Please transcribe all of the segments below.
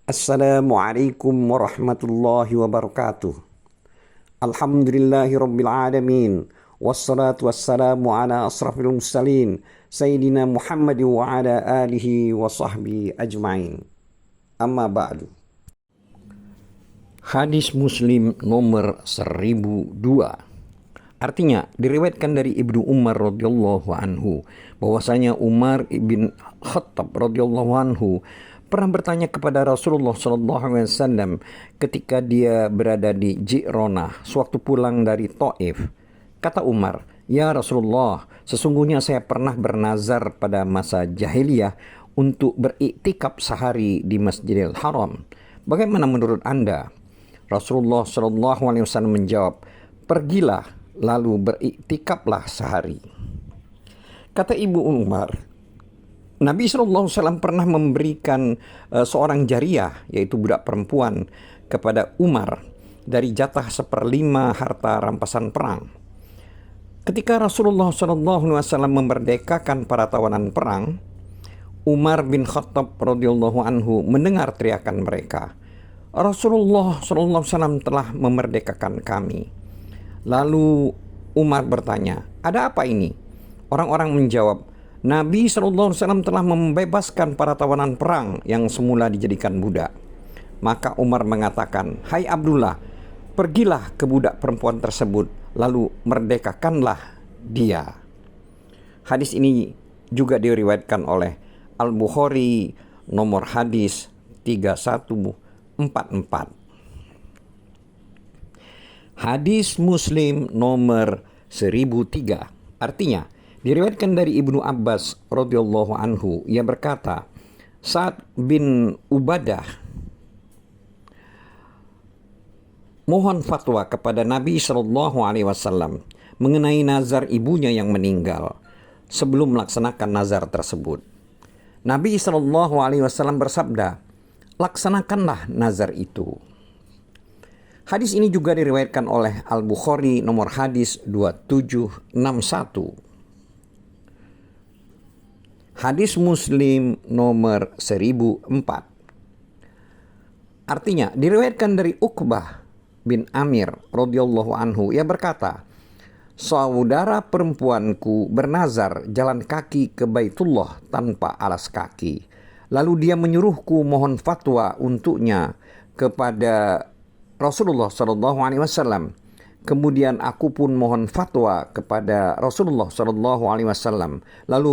Assalamualaikum warahmatullahi wabarakatuh. Alhamdulillahi rabbil alamin. Wassalatu wassalamu ala asrafil mursalin Sayyidina Muhammad wa ala alihi wa sahbihi ajma'in. Amma ba'du. Hadis Muslim nomor 1002. Artinya diriwayatkan dari Ibnu Umar radhiyallahu anhu bahwasanya Umar bin Khattab radhiyallahu anhu pernah bertanya kepada Rasulullah SAW ketika dia berada di Ji'ronah sewaktu pulang dari Taif. Kata Umar, "Ya Rasulullah, sesungguhnya saya pernah bernazar pada masa jahiliyah untuk beriktikaf sehari di Masjidil Haram. Bagaimana menurut Anda?" Rasulullah SAW menjawab, "Pergilah lalu beriktikaflah sehari." Kata Ibu Umar, Nabi SAW pernah memberikan seorang jariyah, yaitu budak perempuan, kepada Umar dari jatah 1/5 harta rampasan perang. Ketika Rasulullah SAW memerdekakan para tawanan perang, Umar bin Khattab radhiyallahu anhu mendengar teriakan mereka, "Rasulullah SAW telah memerdekakan kami." Lalu Umar bertanya, "Ada apa ini?" Orang-orang menjawab, "Nabi SAW telah membebaskan para tawanan perang yang semula dijadikan budak." Maka Umar mengatakan, "Hai Abdullah, pergilah ke budak perempuan tersebut, lalu merdekakanlah dia." Hadis ini juga diriwayatkan oleh Al-Bukhari nomor hadis 3144. Hadis Muslim nomor 1003. Artinya diriwayatkan dari Ibnu Abbas radhiyallahu anhu, ia berkata, Sa'ad bin Ubadah mohon fatwa kepada Nabi SAW mengenai nazar ibunya yang meninggal sebelum melaksanakan nazar tersebut. Nabi SAW bersabda, "Laksanakanlah nazar itu." Hadis ini juga diriwayatkan oleh Al-Bukhari nomor hadis 2761. Hadis Muslim nomor 1004. Artinya diriwayatkan dari Uqbah bin Amir radhiyallahu anhu, ia berkata, "Saudara perempuanku bernazar jalan kaki ke Baitullah tanpa alas kaki. Lalu dia menyuruhku mohon fatwa untuknya kepada Rasulullah SAW. Kemudian aku pun mohon fatwa kepada Rasulullah SAW. Lalu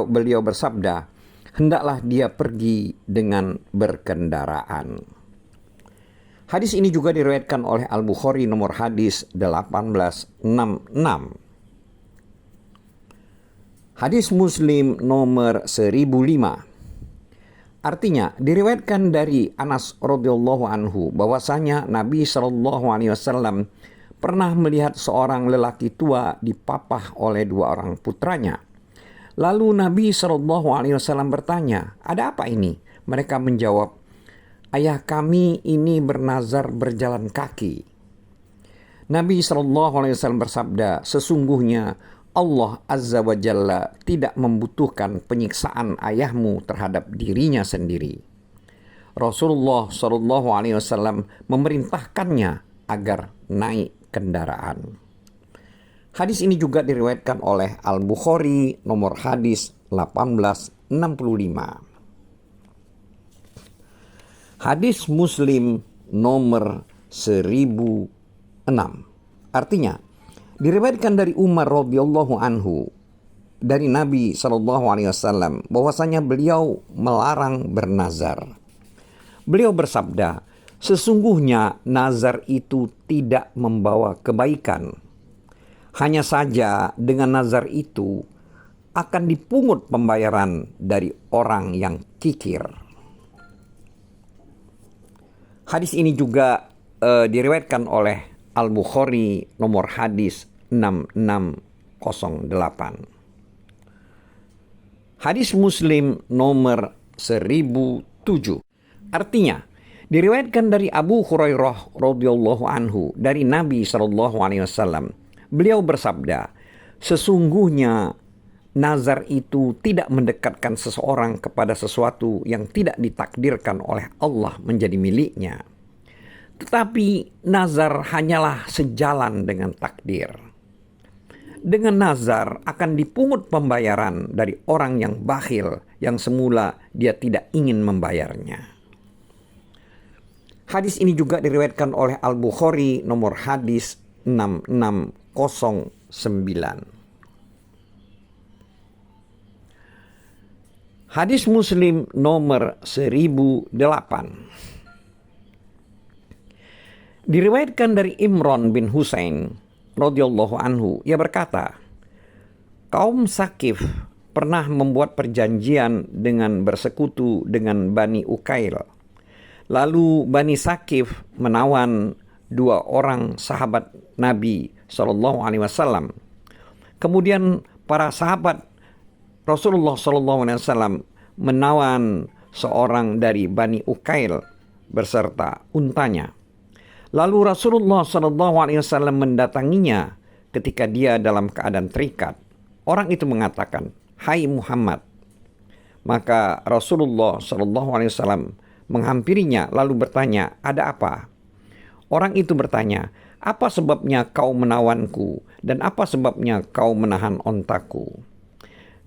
beliau bersabda, hendaklah dia pergi dengan berkendaraan." Hadis ini juga diriwayatkan oleh Al-Bukhari nomor hadis 1866. Hadis Muslim nomor 1005. Artinya diriwayatkan dari Anas radhiyallahu anhu bahwasanya Nabi SAW pernah melihat seorang lelaki tua dipapah oleh 2 orang putranya. Lalu Nabi SAW bertanya, "Ada apa ini?" Mereka menjawab, "Ayah kami ini bernazar berjalan kaki." Nabi SAW bersabda, "Sesungguhnya Allah Azza wa Jalla tidak membutuhkan penyiksaan ayahmu terhadap dirinya sendiri." Rasulullah SAW memerintahkannya agar naik kendaraan. Hadis ini juga diriwayatkan oleh Al-Bukhari nomor hadis 1865. Hadis Muslim nomor 1006. Artinya diriwayatkan dari Umar radhiyallahu anhu dari Nabi SAW bahwasanya beliau melarang bernazar. Beliau bersabda, "Sesungguhnya nazar itu tidak membawa kebaikan. Hanya saja dengan nazar itu akan dipungut pembayaran dari orang yang kikir." Hadis ini juga diriwayatkan oleh Al-Bukhari nomor hadis 6608. Hadis Muslim nomor 1007. Artinya diriwayatkan dari Abu Hurairah radhiyallahu anhu dari Nabi SAW. Beliau bersabda, "Sesungguhnya nazar itu tidak mendekatkan seseorang kepada sesuatu yang tidak ditakdirkan oleh Allah menjadi miliknya. Tetapi nazar hanyalah sejalan dengan takdir. Dengan nazar akan dipungut pembayaran dari orang yang bakhil yang semula dia tidak ingin membayarnya. Hadis ini juga diriwayatkan oleh Al-Bukhari nomor hadis 6609. Hadis Muslim nomor 1008. Diriwayatkan dari Imran bin Husain radhiyallahu anhu, ia berkata, kaum Sakif pernah membuat perjanjian dengan bersekutu dengan Bani Ukail. Lalu Bani Sakif menawan 2 orang sahabat Nabi SAW. Kemudian para sahabat Rasulullah SAW menawan seorang dari Bani Ukail beserta untanya. Lalu Rasulullah SAW mendatanginya ketika dia dalam keadaan terikat. Orang itu mengatakan, "Hai Muhammad." Maka Rasulullah SAW menghampirinya lalu bertanya, "Ada apa?" Orang itu bertanya, "Apa sebabnya kau menawanku dan apa sebabnya kau menahan ontaku?"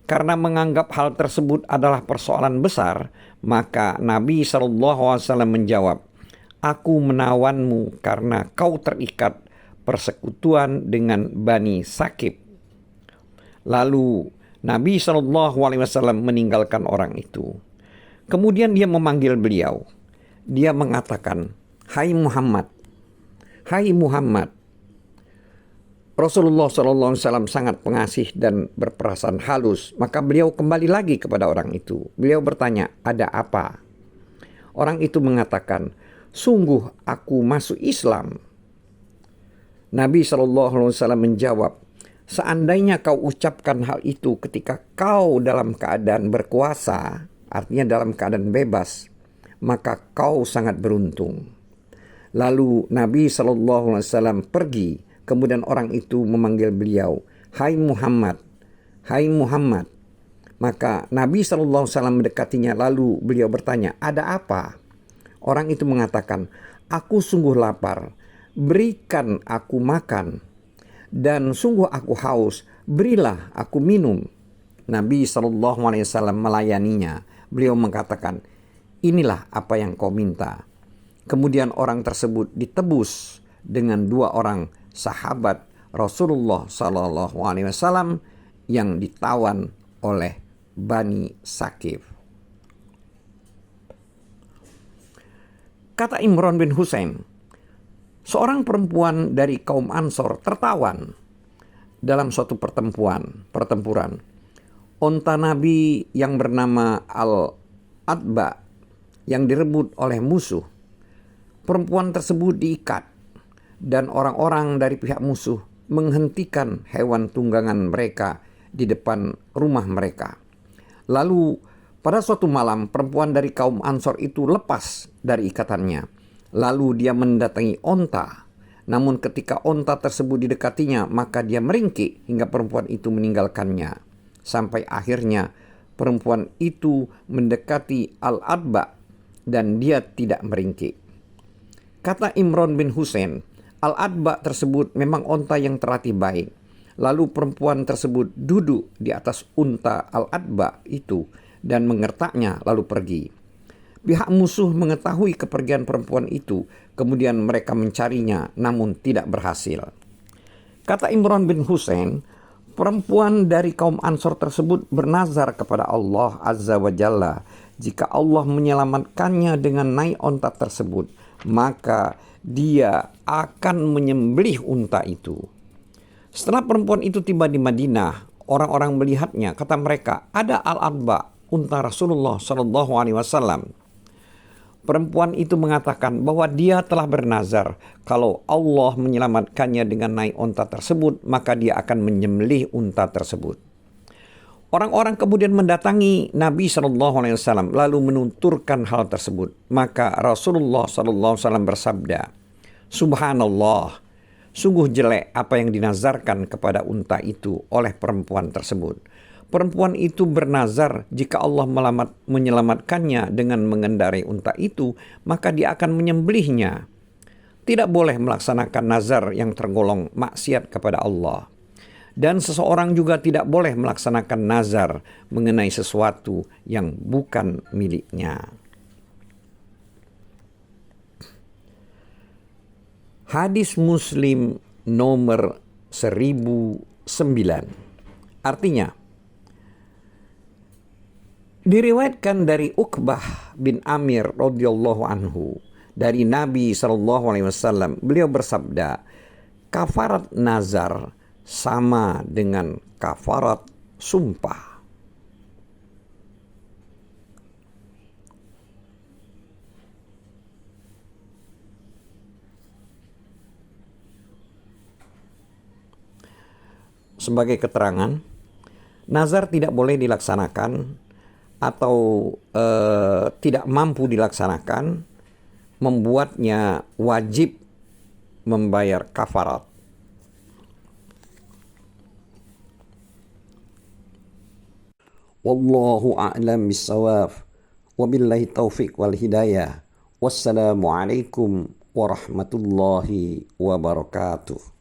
Karena menganggap hal tersebut adalah persoalan besar, maka Nabi SAW menjawab, "Aku menawanmu karena kau terikat persekutuan dengan Bani Sakif." Lalu Nabi SAW meninggalkan orang itu. Kemudian dia memanggil beliau. Dia mengatakan, "Hai Muhammad, hai Muhammad." Rasulullah SAW sangat pengasih dan berperasaan halus. Maka beliau kembali lagi kepada orang itu. Beliau bertanya, "Ada apa?" Orang itu mengatakan, "Sungguh aku masuk Islam." Nabi SAW menjawab, "Seandainya kau ucapkan hal itu ketika kau dalam keadaan berkuasa, artinya dalam keadaan bebas, maka kau sangat beruntung." Lalu Nabi SAW pergi. Kemudian orang itu memanggil beliau, "Hai Muhammad, hai Muhammad." Maka Nabi SAW mendekatinya lalu beliau bertanya, "Ada apa?" Orang itu mengatakan, "Aku sungguh lapar, berikan aku makan. Dan sungguh aku haus, berilah aku minum." Nabi SAW melayaninya. Beliau mengatakan, "Inilah apa yang kau minta." Kemudian orang tersebut ditebus dengan 2 orang sahabat Rasulullah SAW yang ditawan oleh Bani Sakif. Kata Imran bin Husain, seorang perempuan dari kaum Ansor tertawan dalam suatu pertempuran. Onta Nabi yang bernama Al-Adba yang direbut oleh musuh. Perempuan tersebut diikat dan orang-orang dari pihak musuh menghentikan hewan tunggangan mereka di depan rumah mereka. Lalu pada suatu malam perempuan dari kaum Ansor itu lepas dari ikatannya. Lalu dia mendatangi onta. Namun ketika onta tersebut didekatinya, maka dia meringkik hingga perempuan itu meninggalkannya. Sampai akhirnya perempuan itu mendekati Al-Adba dan dia tidak meringkik. Kata Imran bin Husain, Al-Adba tersebut memang onta yang terlatih baik. Lalu perempuan tersebut duduk di atas unta Al-Adba itu dan mengertaknya lalu pergi. Pihak musuh mengetahui kepergian perempuan itu, kemudian mereka mencarinya namun tidak berhasil. Kata Imran bin Husain, perempuan dari kaum Ansor tersebut bernazar kepada Allah Azza wa Jalla, jika Allah menyelamatkannya dengan naik onta tersebut, maka dia akan menyembelih unta itu. Setelah perempuan itu tiba di Madinah, orang-orang melihatnya, kata mereka, "Ada Al-Adba, unta Rasulullah SAW." Perempuan itu mengatakan bahwa dia telah bernazar, kalau Allah menyelamatkannya dengan naik unta tersebut, maka dia akan menyembelih unta tersebut. Orang-orang kemudian mendatangi Nabi SAW lalu menuturkan hal tersebut. Maka Rasulullah SAW bersabda, "Subhanallah, sungguh jelek apa yang dinazarkan kepada unta itu oleh perempuan tersebut. perempuan itu bernazar jika Allah menyelamatkannya dengan mengendarai unta itu, maka dia akan menyembelihnya. Tidak boleh melaksanakan nazar yang tergolong maksiat kepada Allah. Dan seseorang juga tidak boleh melaksanakan nazar mengenai sesuatu yang bukan miliknya. Hadis Muslim nomor 1009. Artinya, diriwayatkan dari Uqbah bin Amir radhiyallahu anhu dari Nabi SAW, beliau bersabda, kafarat nazar sama dengan kafarat sumpah. Sebagai keterangan, nazar tidak boleh dilaksanakan atau tidak mampu dilaksanakan, membuatnya wajib membayar kafarat. Wallahu a'lam bissawab. Wabillahi taufiq wal hidayah. Wassalamualaikum warahmatullahi wabarakatuh.